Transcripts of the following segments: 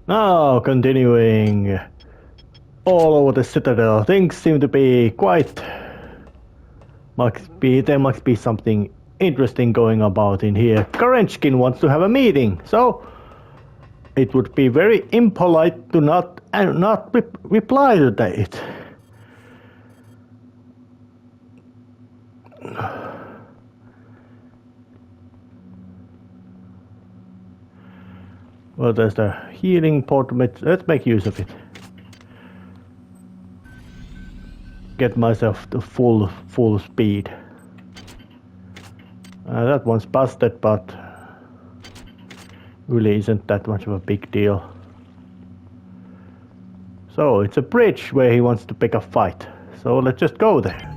Now, continuing all over the citadel, things seem to be quite... there must be something interesting going about in here. Korenchkin wants to have a meeting, so it would be very impolite to not reply to it. Well, there's the healing pot. Let's make use of it. Get myself to full speed. That one's busted, but really isn't that much of a big deal. So it's a bridge where he wants to pick a fight. So let's just go there.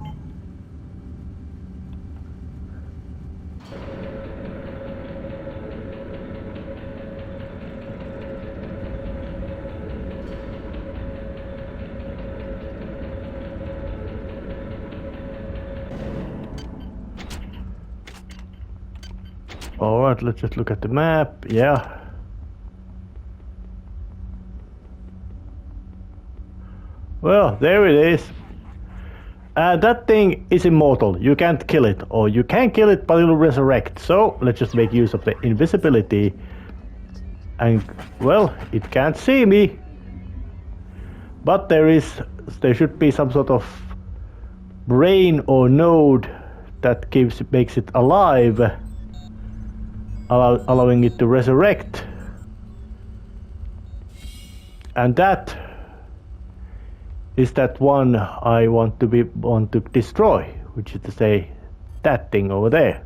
Alright, let's just look at the map. Yeah. Well, there it is. That thing is immortal. You can't kill it. Or you can kill it, but it'll resurrect. So, let's just make use of the invisibility. And, well, it can't see me. But there should be some sort of brain or node that makes it alive. Allowing it to resurrect, and that is that one I want to destroy, which is to say that thing over there.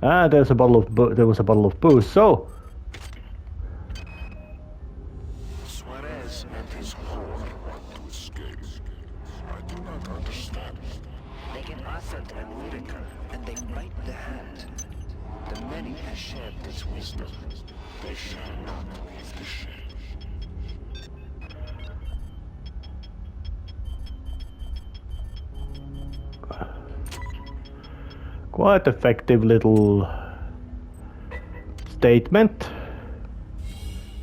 There was a bottle of booze. So. Quite effective little statement,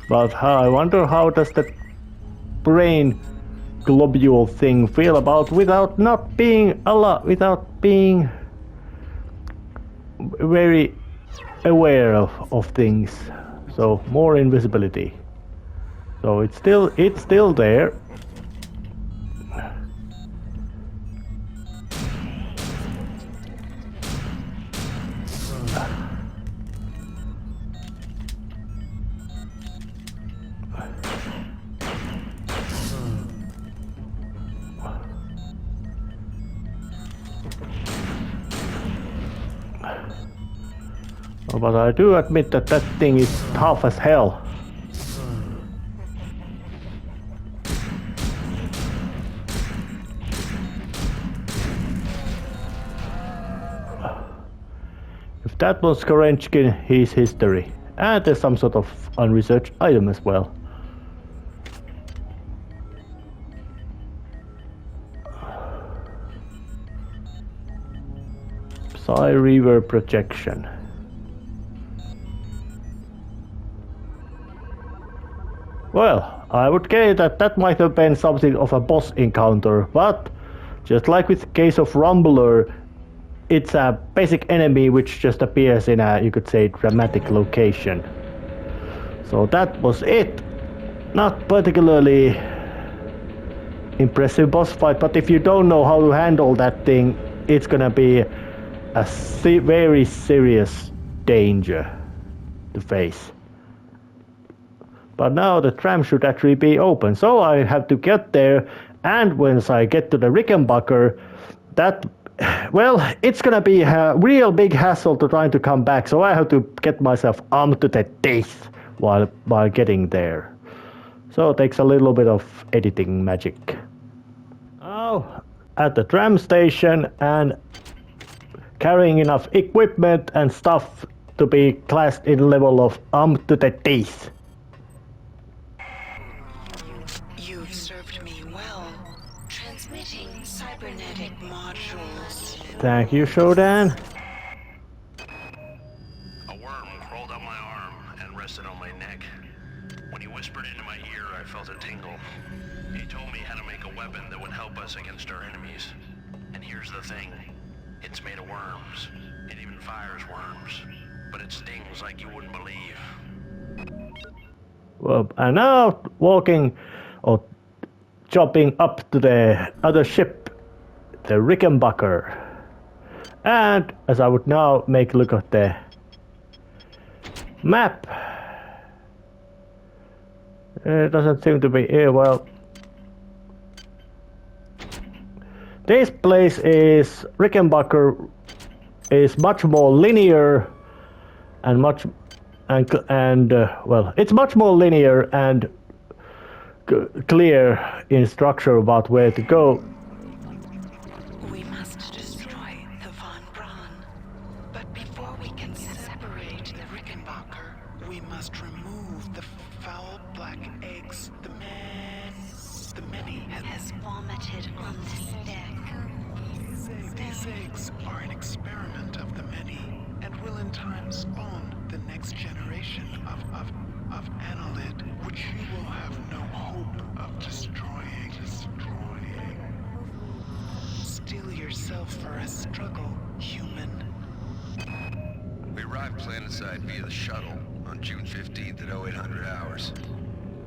but I wonder how does that brain globule thing feel about without being very aware of things. So more invisibility. So it's still there. But I do admit that thing is tough as hell. If that was Korenchkin, he's history. And there's some sort of unresearched item as well. Psi reverb projection. Well, I would say that might have been something of a boss encounter, but just like with the case of Rumbler, it's a basic enemy which just appears in a, you could say, dramatic location. So that was it. Not particularly impressive boss fight, but if you don't know how to handle that thing, it's gonna be a very serious danger to face. But now the tram should actually be open, so I have to get there, and once I get to the Rickenbacker, well, it's gonna be a real big hassle to trying to come back, so I have to get myself armed to the teeth while getting there. So it takes a little bit of editing magic. Now, at the tram station and carrying enough equipment and stuff to be classed in level of armed to the teeth. You've served me well. Transmitting cybernetic modules. Thank you, Shodan. A worm crawled up my arm and rested on my neck. When he whispered into my ear, I felt a tingle. He told me how to make a weapon that would help us against our enemies. And here's the thing. It's made of worms. It even fires worms. But it stings like you wouldn't believe. Well, and now walking or jumping up to the other ship, the Rickenbacker. And as I would now make a look at the map, it doesn't seem to be here. Well, this place is Rickenbacker is much more linear and well, it's much more linear and clear in structure about where to go. We must destroy the von Braun. But before we can separate the Rickenbacker, we must remove the foul black eggs. The many has vomited on this deck. These eggs are an experiment of the many, and will in time spawn the next generation of annelid, which you will have no hope of destroying. Steel yourself for a struggle, human. We arrived planetside via the shuttle on June 15th at 0800 hours.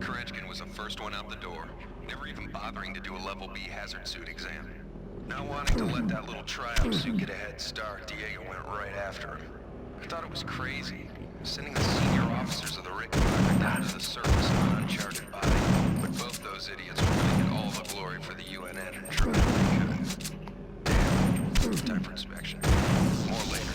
Kerenskin was the first one out the door, never even bothering to do a level B hazard suit exam. Not wanting to let that little tryout suit get a head start, Diego went right after him. I thought it was crazy, sending the senior officers of the Rickenbacker down to the surface of an uncharted body. But both those idiots were going to get all the glory for the UNN and try what they could. Damn, time for inspection. More later.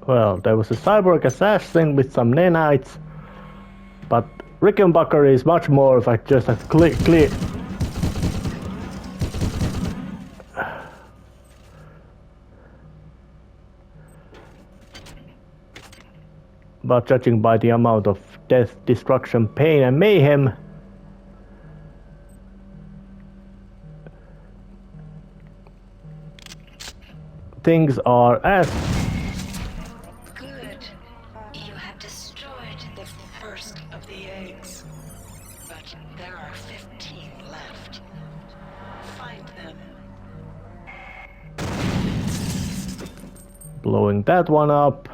Well, there was a cyborg assassin with some nanites, but Rickenbacker is much more of like just a clear. But judging by the amount of death, destruction, pain, and mayhem, things are as There are 15 left. Find them. Blowing that one up.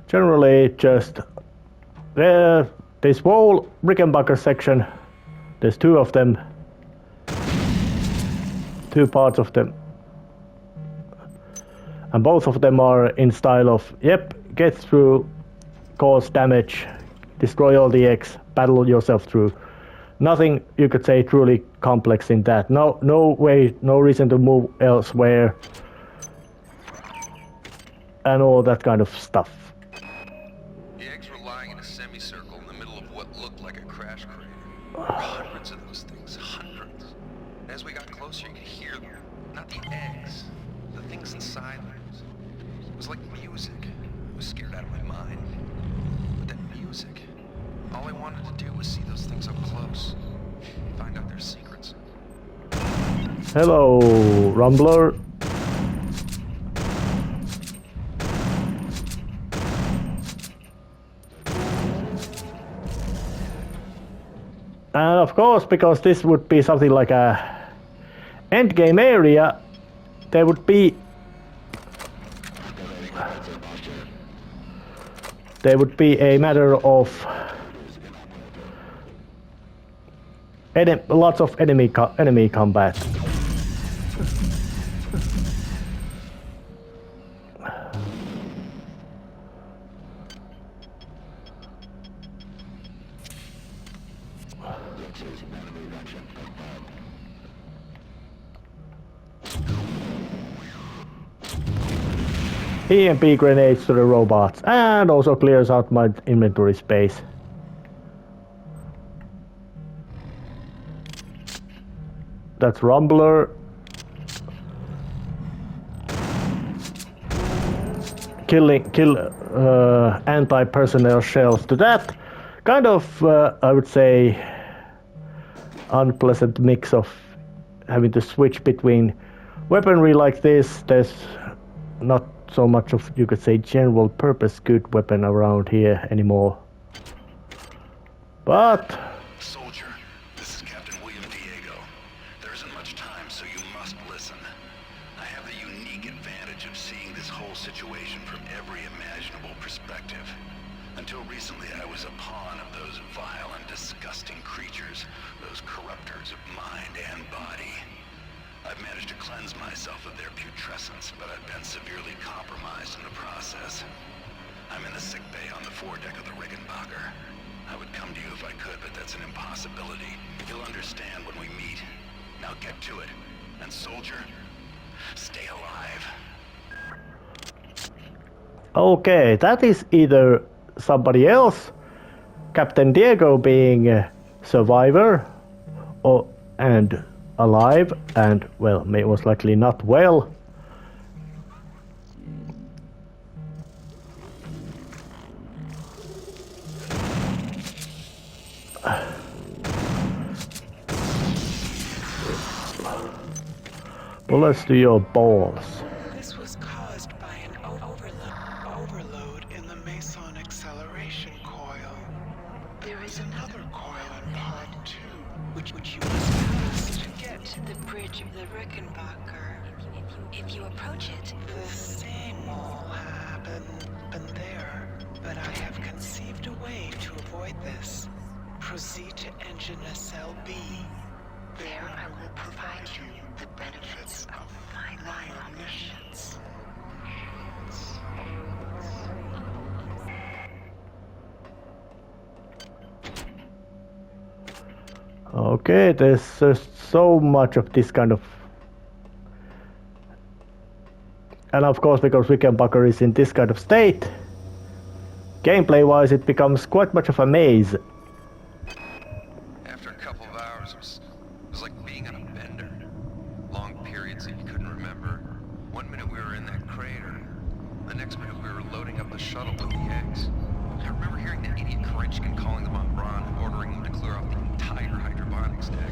Generally, just this whole Rickenbacker section. There's two of them. Two parts of them. And both of them are in style of, yep, get through, cause damage, destroy all the eggs, battle yourself through. Nothing you could say truly complex in that. No way, no reason to move elsewhere. And all that kind of stuff. The eggs were lying in a semicircle in the middle of what looked like a crash crater. There were hundreds of those things, hundreds. And as we got closer, you could hear them. Not the eggs, the things inside them. It was like music. I was scared out of my mind. But that music, all I wanted to do was see those things up close. Find out their secrets. Hello, Rumbler. And of course, because this would be something like a endgame area, there would be a matter of lots of enemy combat. EMP grenades to the robots, and also clears out my inventory space. That's Rumbler. Kill anti-personnel shells. To that kind of, I would say, unpleasant mix of having to switch between weaponry like this. There's not so much of, you could say, general purpose good weapon around here anymore. But Soldier, this is Captain William Diego. There isn't much time, so you must listen. I have the unique advantage of seeing this whole situation from every imaginable perspective. Until recently, I was a pawn of those vile and disgusting creatures, those corruptors of mind and body. I've managed to cleanse myself of their putrescence, but I've been severely compromised in the process. I'm in the sick bay on the foredeck of the Rickenbacker. I would come to you if I could, but that's an impossibility. You'll understand when we meet. Now get to it. And soldier, stay alive. okay, that is either somebody else, Captain Diego being a survivor, or and alive, and well, most likely not well. Bullets to your balls. This was caused by an overload in the Meson acceleration coil. There is another coil in pod 2, which you must pass to get to the bridge of the Rickenbacker. If you approach it, The same will happen there, but I have conceived a way to avoid this. Proceed to engine SLB. There I will provide you the benefits of my omniscience. Okay, there's so much of this kind of, and of course because Rickenbacker is in this kind of state, gameplay wise it becomes quite much of a maze. After a couple of hours, it was like being on a bender. Long periods that you couldn't remember. 1 minute we were in that crater. The next minute we were loading up the shuttle with the eggs. I remember hearing that idiot Crunchkin calling them on Braun and ordering them to clear off the entire hydroponics deck.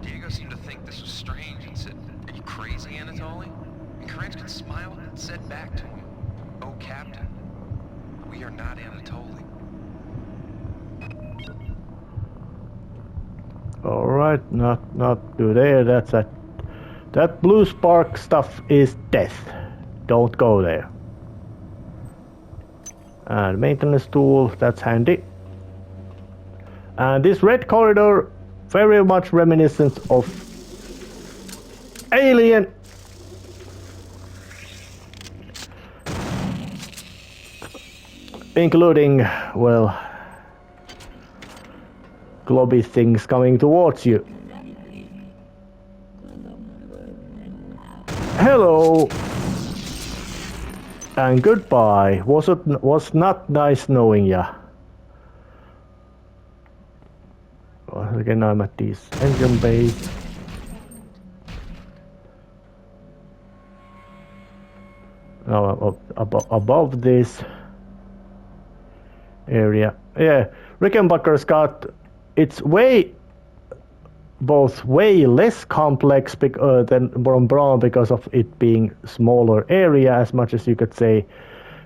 Diego seemed to think this was strange and said, "Are you crazy, Anatoly?" And Crunchkin smiled and said back to him, "Oh, Captain, we are not Anatoly." Alright, not through there. That blue spark stuff is death. Don't go there. And maintenance tool, that's handy. And this red corridor, very much reminiscent of Alien. Including, well, globby things coming towards you. Hello and goodbye. Was not nice knowing ya. Well, again, I'm at these engine bays. Now above this area, yeah, Rickenbacker's got, it's both way less complex than Braun because of it being smaller area, as much as you could say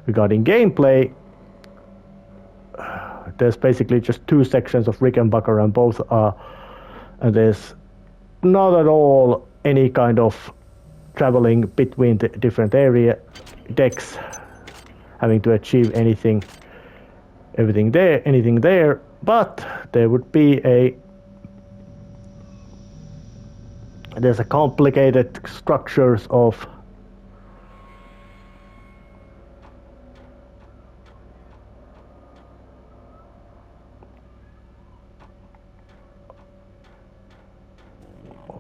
regarding gameplay. There's basically just 2 sections of Rickenbacker and both are, and there's not at all any kind of traveling between the different area decks, having to achieve anything there, but there would be there's a complicated structures of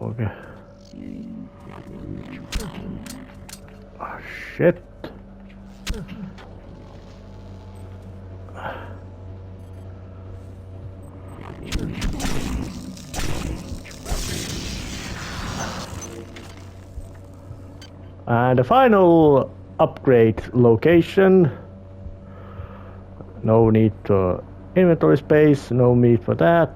okay. Oh, shit. And the final upgrade location. No need for inventory space, no need for that.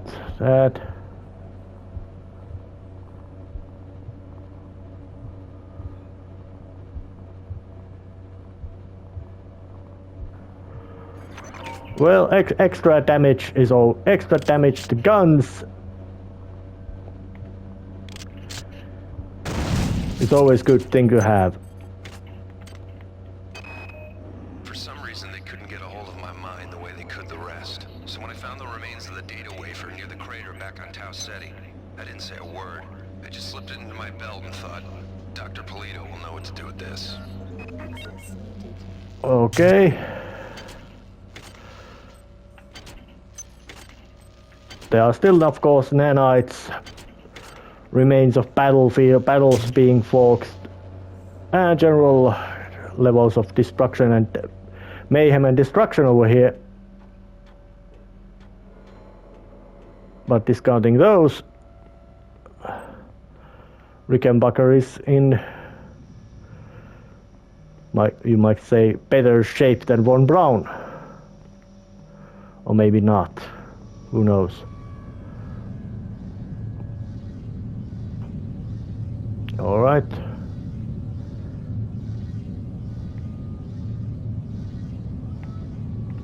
Well, extra damage is all. Extra damage to guns is always a good thing to have. For some reason, they couldn't get a hold of my mind the way they could the rest. So when I found the remains of the data wafer near the crater back on Tau Ceti, I didn't say a word. I just slipped it into my belt and thought, Dr. Polito will know what to do with this. Okay. There are still, of course, nanites, remains of battles being fought, and general levels of destruction and mayhem and destruction over here. But discounting those, Rickenbacker is in, you might say, better shape than von Braun. Or maybe not. Who knows? All right.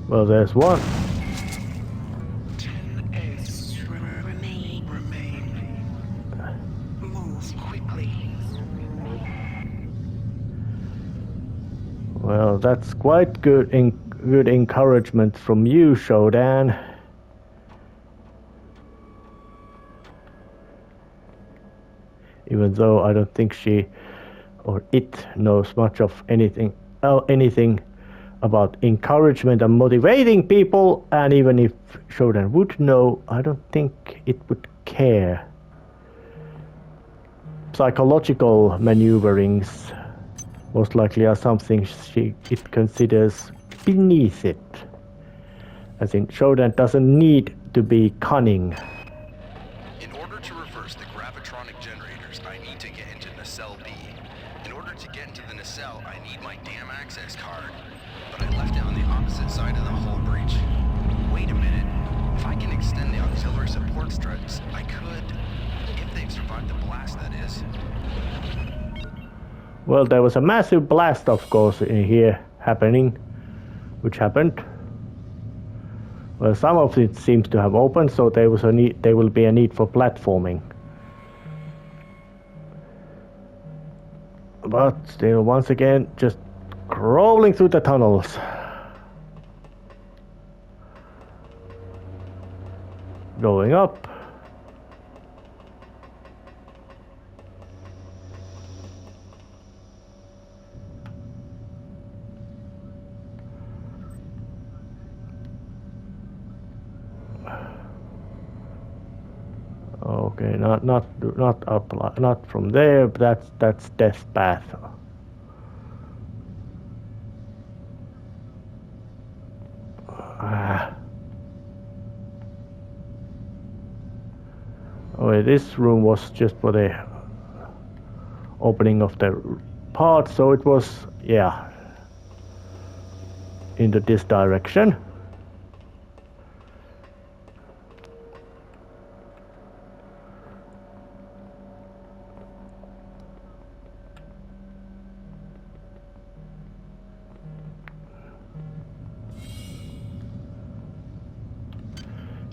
Well, there's one. 10S remain. Move quickly. Well, that's quite good encouragement from you, Shodan. Even though I don't think she or it knows much of anything about encouragement and motivating people, and even if Shodan would know, I don't think it would care. Psychological maneuverings most likely are something it considers beneath it. I think Shodan doesn't need to be cunning. In order to reverse the gravitronic generators, I need to get into nacelle B. In order to get into the nacelle, I need my damn access card. But I left it on the opposite side of the hull breach. Wait a minute. If I can extend the auxiliary support struts, I could. If they've survived the blast, that is. Well, there was a massive blast, of course, in here happening, which happened. Well, some of it seems to have opened, so there will be a need for platforming. But still, once again, just crawling through the tunnels. Going up. Okay, not up, not from there. But that's death path. Oh, this room was just for the opening of the part, so it was, yeah, into this direction.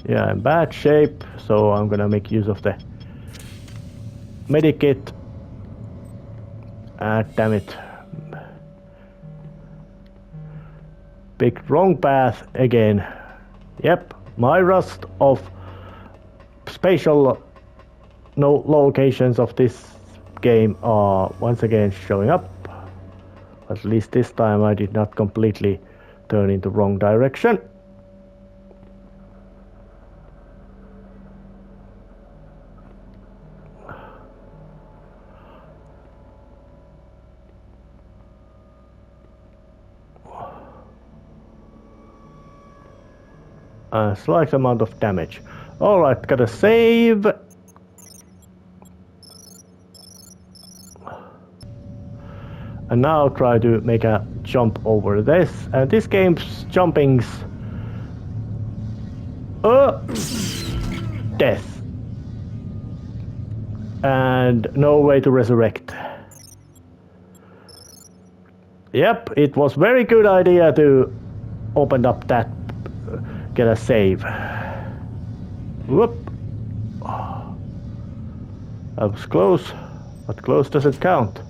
Yeah, in bad shape, so I'm gonna make use of the medikit. Ah, damn it. Picked wrong path again. Yep, my rust of spatial locations of this game are once again showing up. At least this time I did not completely turn into wrong direction. A slight amount of damage. Alright, gotta save. And now try to make a jump over this. And this game's jumping's... death. And no way to resurrect. Yep, it was very good idea to open up that, get a save. Whoop. That was close, but close doesn't count.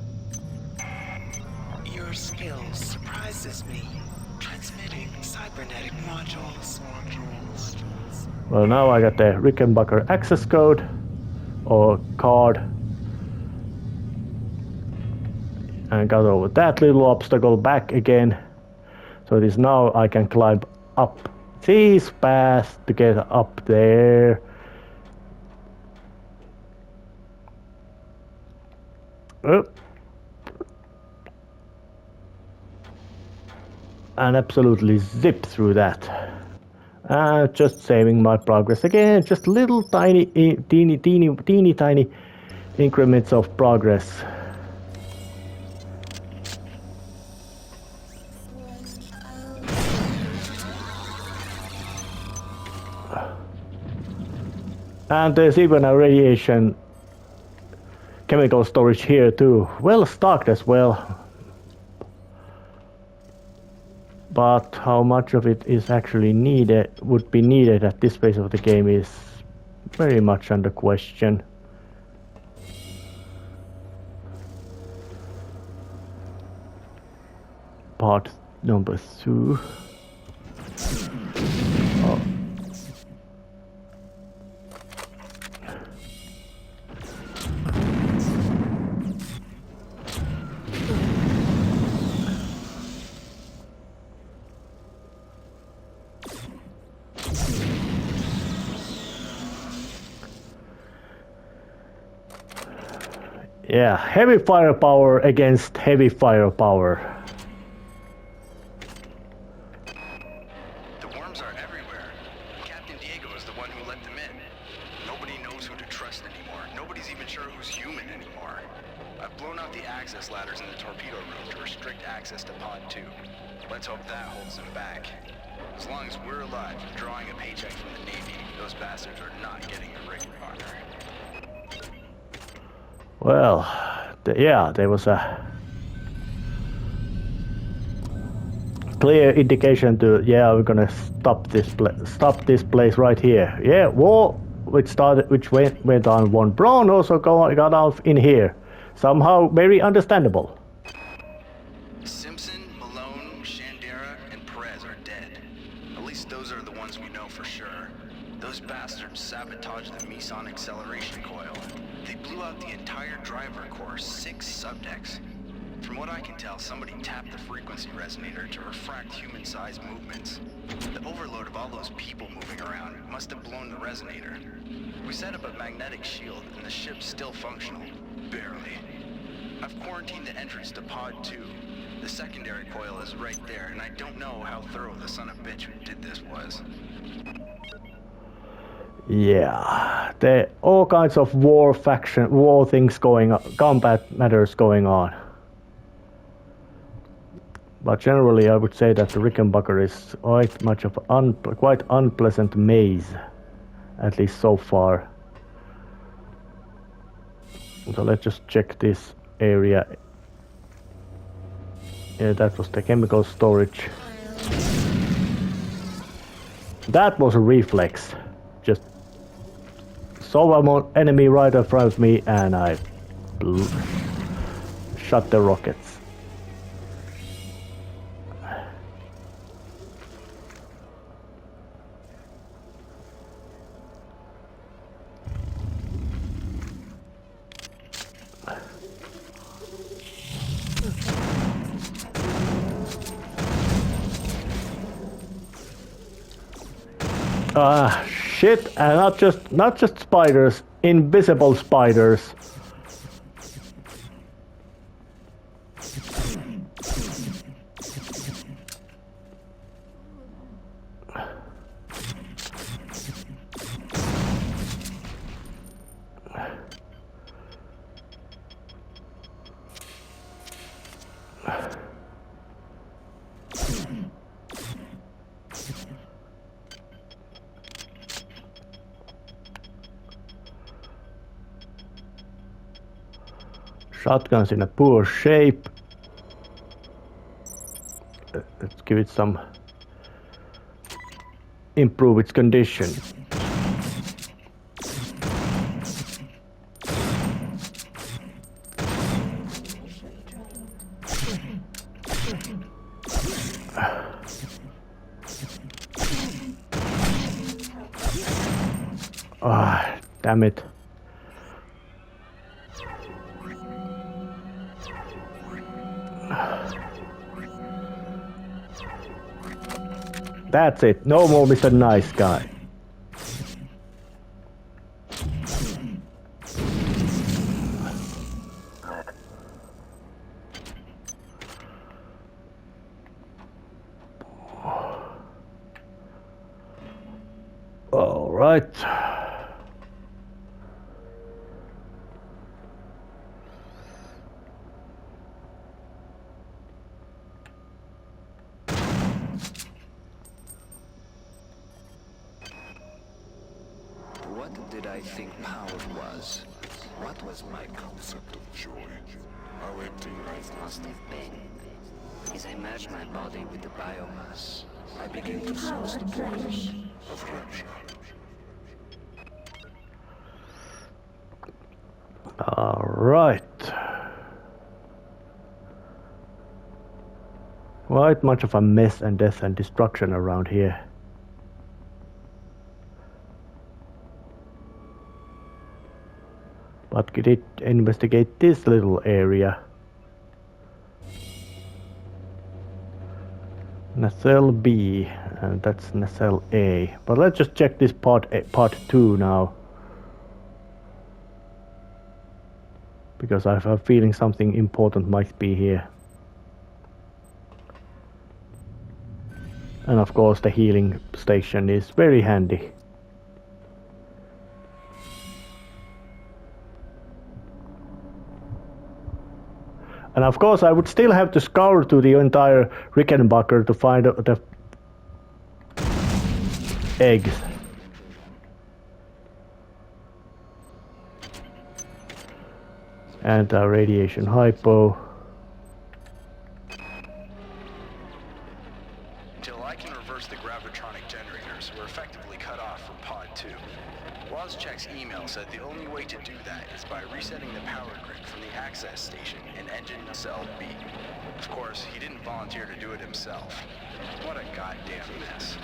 Your skill surprises me. Transmitting cybernetic modules. Well, now I got the Rickenbacker access code, or card. And got over that little obstacle back again. So it is now I can climb up these paths to get up there. And absolutely zip through that. Just saving my progress again. Just little tiny, teeny tiny increments of progress. And there's even a radiation chemical storage here too. Well stocked as well. But how much of it is actually needed, would be needed at this phase of the game is very much under question. Part number 2. Oh. Yeah, heavy firepower against heavy firepower. The worms are everywhere. Captain Diego is the one who let them in. Nobody knows who to trust anymore. Nobody's even sure who's human anymore. I've blown out the access ladders in the torpedo room to restrict access to Pod 2. Let's hope that holds them back. As long as we're alive and drawing a paycheck from the Navy, those bastards are not getting a Rickenbacker. Well, yeah, there was a clear indication to, yeah, we're gonna stop this place right here. Yeah, war which went on one. Braun also got off in here. Somehow very understandable. Simpson, Malone, Shandera, and Perez are dead. At least those are the ones we know for sure. Those bastards sabotaged the meson acceleration coil. They blew out the entire driver core, 6 subdecks. From what I can tell, somebody tapped the frequency resonator to refract human-sized movements. The overload of all those people moving around must have blown the resonator. We set up a magnetic shield, and the ship's still functional. Barely. I've quarantined the entrance to Pod 2. The secondary coil is right there, and I don't know how thorough the son of a bitch who did this was. Yeah, there are all kinds of war things going on, combat matters going on. But generally I would say that the Rickenbacker is quite much of quite unpleasant maze, at least so far. So let's just check this area. Yeah, that was the chemical storage. That was a reflex. Just saw an enemy right in front of me and I shot the rockets. Shit, and not just spiders, invisible spiders. Shotgun's in a poor shape. Let's give it some... improve its condition. Ah, damn it. That's it. No more Mr. Nice Guy. All right. What did I think power was? What was my concept of joy? How empty life must have been. As I merged my body with the biomass, I began to sense the promise of rapture. All right. Quite much of a mess and death and destruction around here. But could it investigate this little area? Nacelle B, and that's Nacelle A. But let's just check this part 2 now. Because I have a feeling something important might be here. And of course the healing station is very handy. And of course I would still have to scour through the entire Rickenbacker to find the eggs. And radiation hypo. Until I can reverse the gravitronic generators, we're effectively cut off from Pod 2. Wozchek's email said the only way to do that is by resetting the power grid from the access station in engine Nacelle B. Of course, he didn't volunteer to do it himself. What a goddamn mess.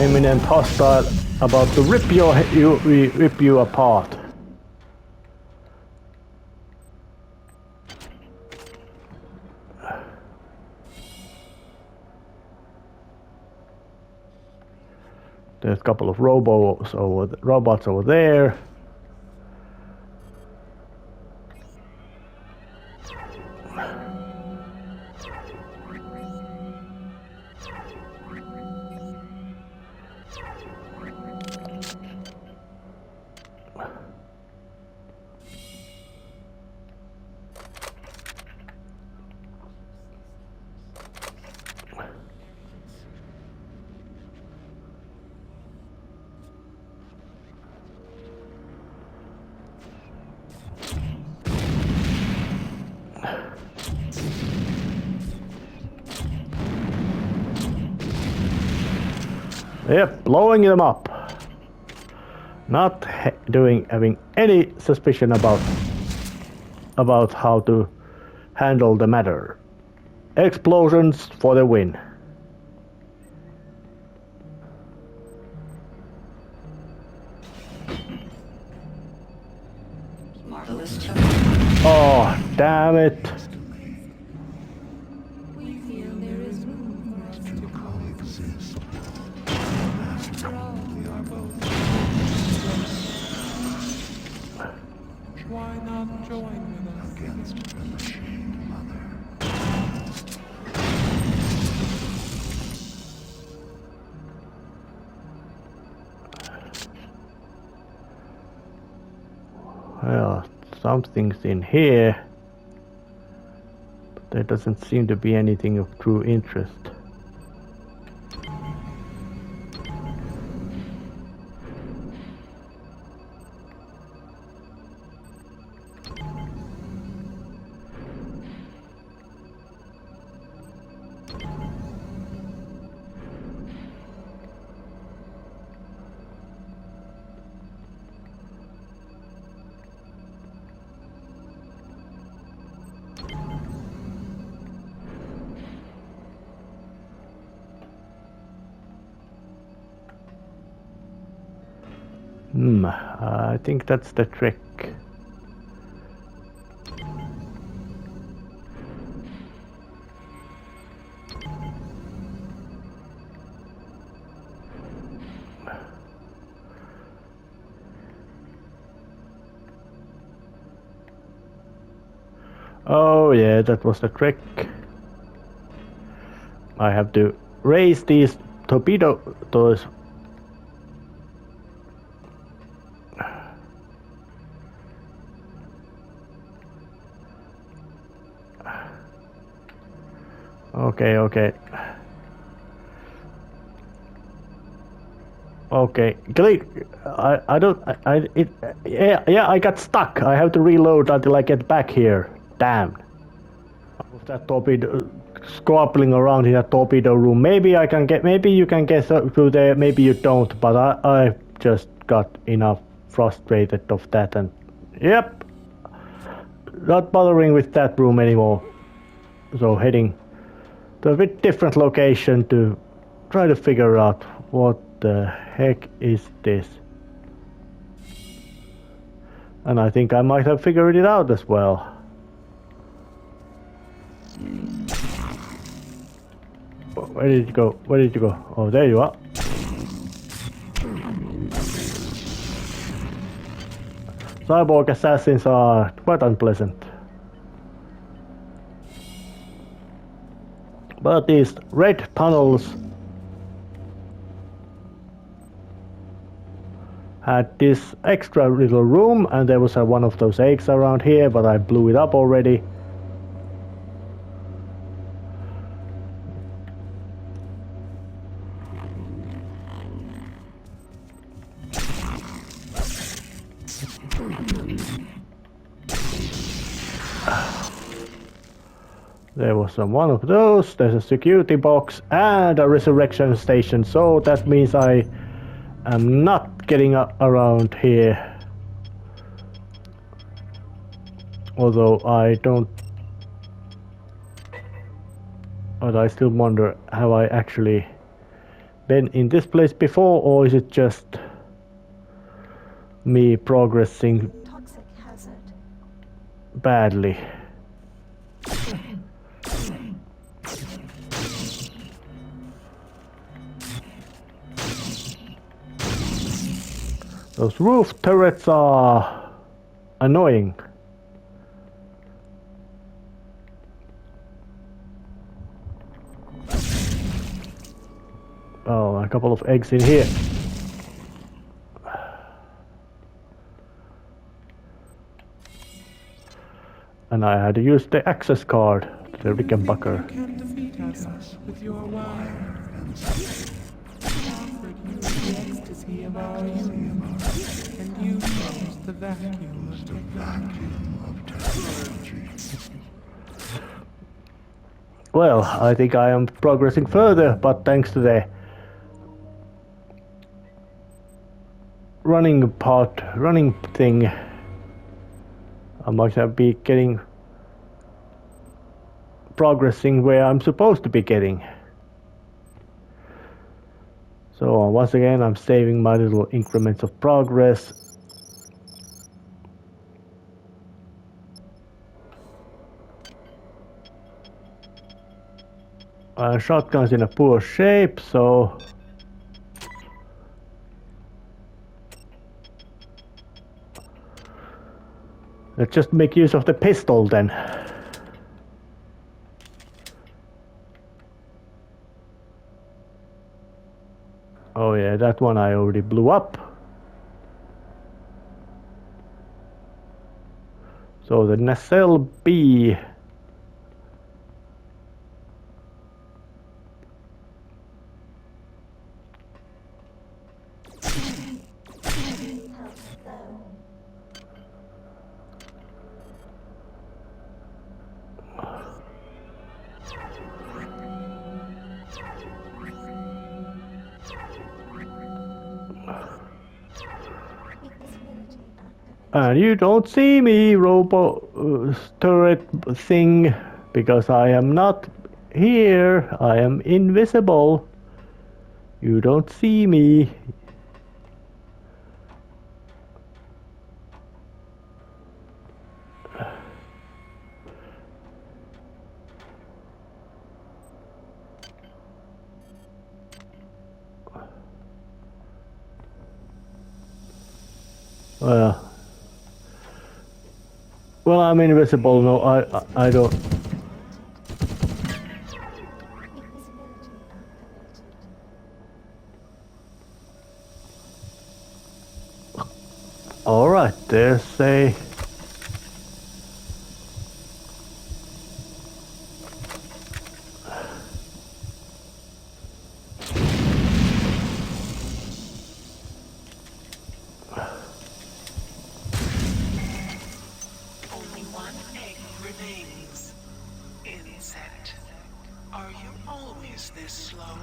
Imminent hostile about to rip you apart. There's a couple of robots over there. Yep, blowing them up. Not having any suspicion about how to handle the matter. Explosions for the win. Marvelous choice. Oh, damn it. We feel there is room for us to coexist. join with us against the machine mother. Well, something's in here. But there doesn't seem to be anything of true interest. I think that's the trick. Oh yeah, that was the trick. I have to raise these torpedo doors. Okay. Click. Yeah, I got stuck. I have to reload until I get back here. Damn. That torpedo squabbling around in that torpedo room. Maybe you can get through there, maybe you don't, but I just got enough frustrated of that and yep. Not bothering with that room anymore. So heading to a bit different location to try to figure out what the heck is this. And I think I might have figured it out as well. Where did you go? Where did you go? Oh, there you are. Cyborg assassins are quite unpleasant. But these red tunnels had this extra little room, and there was one of those eggs around here, but I blew it up already. There was one of those, there's a security box and a resurrection station, so that means I am not getting around here. Although I don't... But I still wonder, have I actually been in this place before, or is it just me progressing badly? Those roof turrets are annoying. Oh, a couple of eggs in here. And I had to use the access card to the Rickenbacker. You can't defeat us with your wild and offered you the ecstasy of our youth, and you chose the vacuum of technology. Well, I think I am progressing further, but thanks to the running thing, I might have be progressing where I'm supposed to be getting. So once again, I'm saving my little increments of progress. Shotgun's in a poor shape, so Let's just make use of the pistol then. Oh yeah, that one I already blew up. So the nacelle B. And you don't see me, robo turret thing, because I am not here. I am invisible. You don't see me. Well, I'm invisible. No, I don't. All right, there's a. Only one egg remains. Insect. Are you always this slow?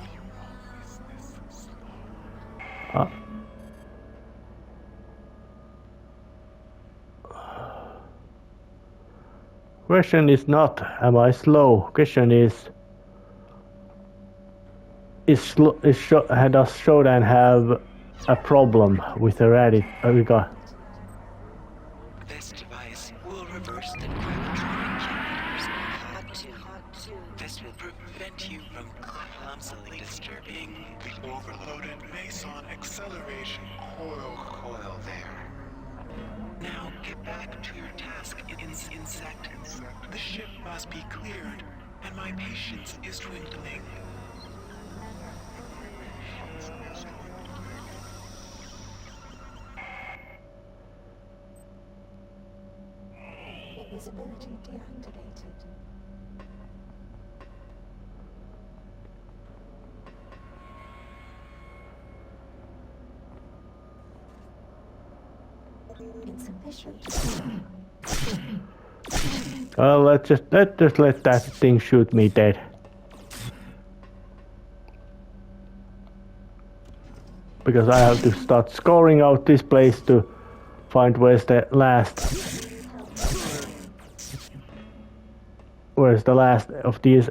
Question is not, am I slow? Question is does Shodan have a problem with the Rickenbacker? This device will reverse the gravitron generators. This will prevent you from clumsily disturbing the overloaded Meson acceleration coil there. Now get back to your task, insect. The ship must be cleared, and my patience is dwindling. Visibility deactivated. Insufficient. Well, let's just let that thing shoot me dead. Because I have to start scoring out this place to find where's the last of these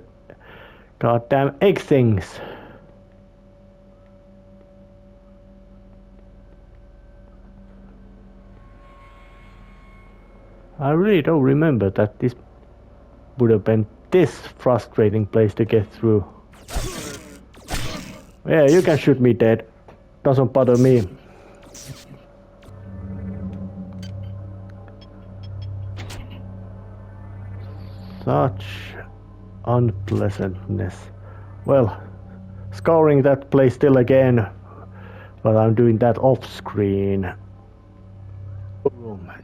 goddamn egg things. I really don't remember that this would have been this frustrating place to get through. Yeah, you can shoot me dead. Doesn't bother me. Such unpleasantness. Well, scouring that place still again, but I'm doing that off screen.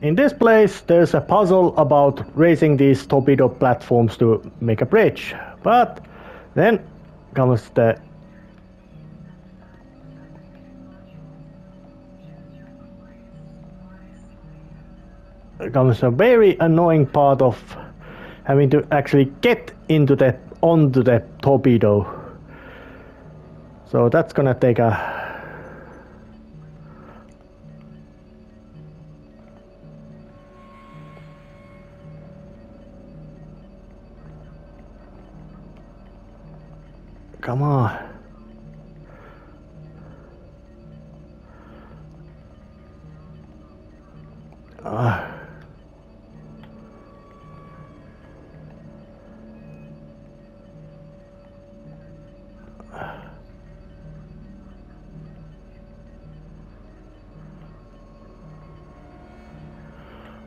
In this place, there's a puzzle about raising these torpedo platforms to make a bridge, but then comes a very annoying part of having to actually get onto the torpedo. So that's gonna take a come on.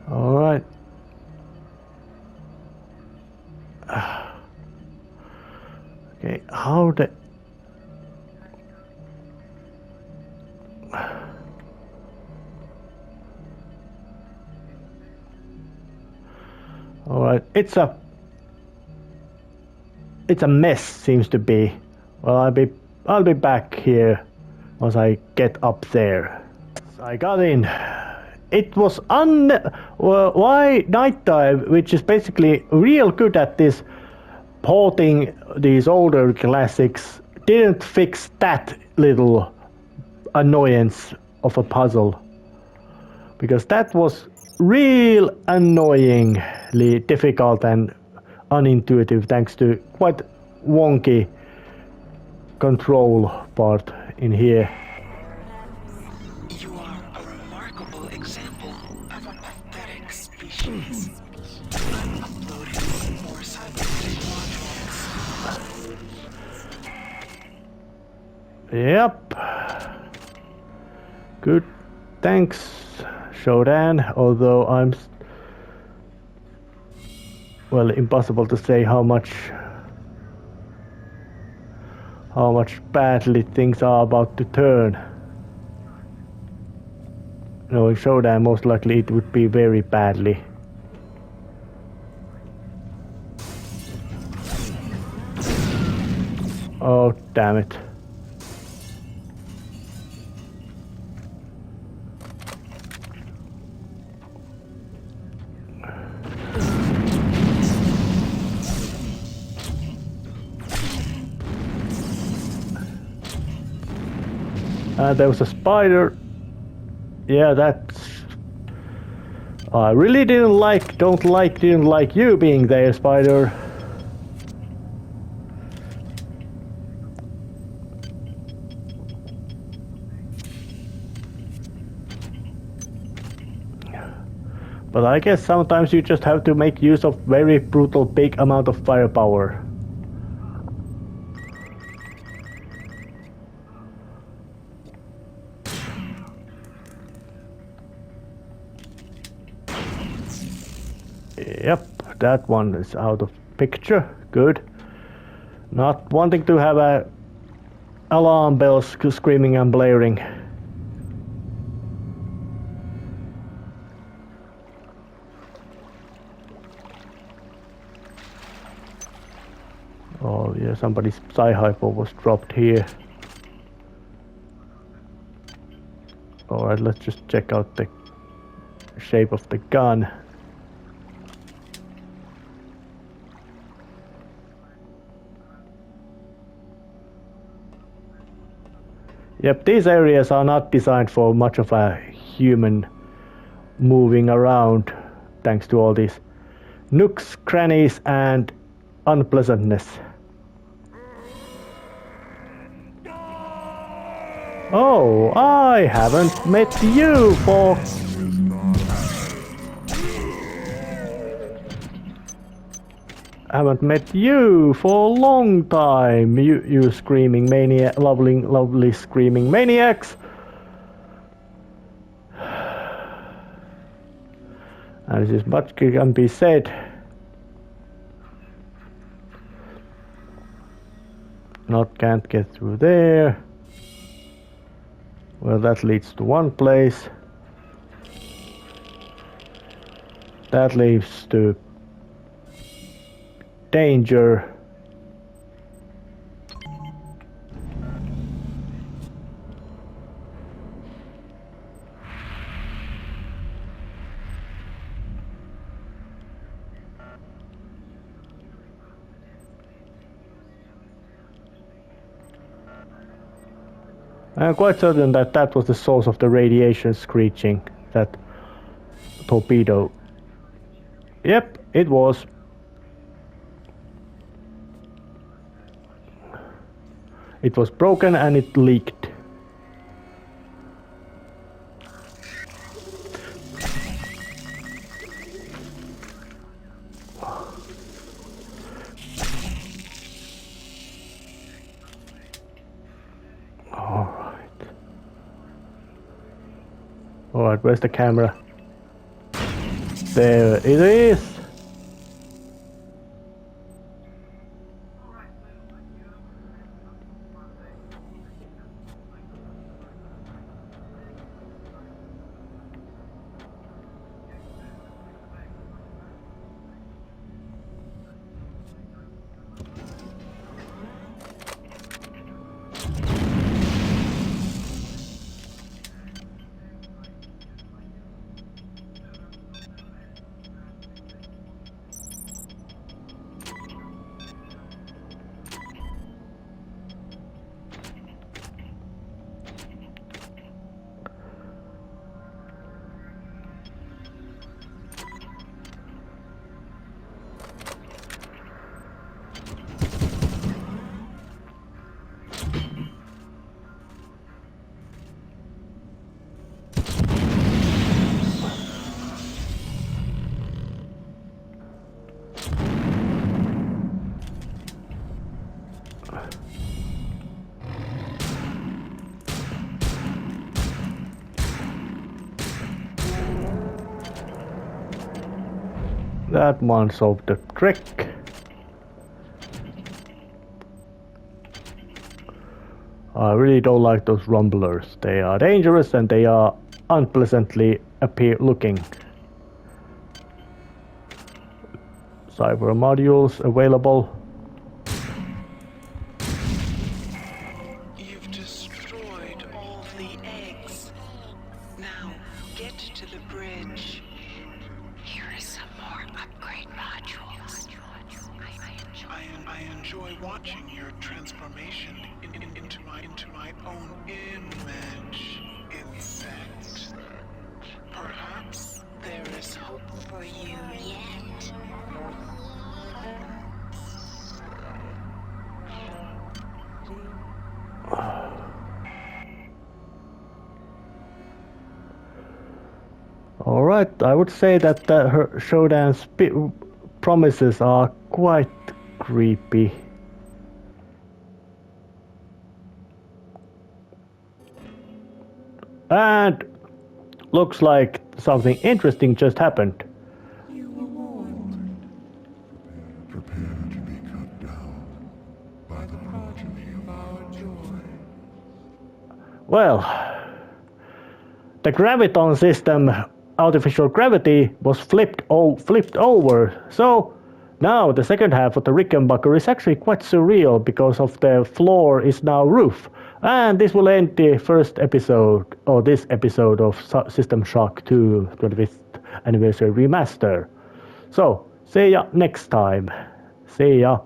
All right. How the... Alright, it's a mess, seems to be. Well, I'll be back here once I get up there. I got in. It was why Nighttime, which is basically real good at this porting these older classics, didn't fix that little annoyance of a puzzle, because that was real annoyingly difficult and unintuitive thanks to quite wonky control part in here. You are a remarkable example of a pathetic species. I'm uploading more cybernetic modules. Yep. Good. Thanks, Shodan. Although I'm... well, impossible to say how much badly things are about to turn. Knowing Shodan, most likely it would be very badly. Oh, damn it. There was a spider. Yeah, that's... I really didn't like you being there, spider. But I guess sometimes you just have to make use of very brutal big amount of firepower. Yep, that one is out of picture. Good. Not wanting to have a alarm bells screaming and blaring. Oh yeah, somebody's psi-hypo was dropped here. Alright, let's just check out the shape of the gun. Yep, these areas are not designed for much of a human moving around, thanks to all these nooks, crannies, and unpleasantness. Oh, I haven't met you for... a long time, you screaming maniac, lovely screaming maniacs. And this is much can be said. Can't get through there. Well, that leads to one place. That leads to danger. I'm quite certain that that was the source of the radiation screeching, that torpedo. Yep, it was. It was broken and it leaked. Alright, where's the camera? There it is! That one solved the trick. I really don't like those rumblers. They are dangerous and they are unpleasantly looking. Cyber modules available. You've destroyed all the eggs. Now, get to the bridge. Here is some more upgrade modules. I enjoy watching your transformation into my own image, insect. Perhaps there is hope for you yet. Alright, I would say that her SHODAN's promises are quite creepy. And looks like something interesting just happened. You were warned. Prepare to be cut down by the Progeny of our joy. Well, the graviton system, artificial gravity, was flipped over. So now the second half of the Rickenbacker is actually quite surreal because of the floor is now roof. And this will end the first episode, or this episode of System Shock 2 25th Anniversary Remaster. So, see ya next time. See ya.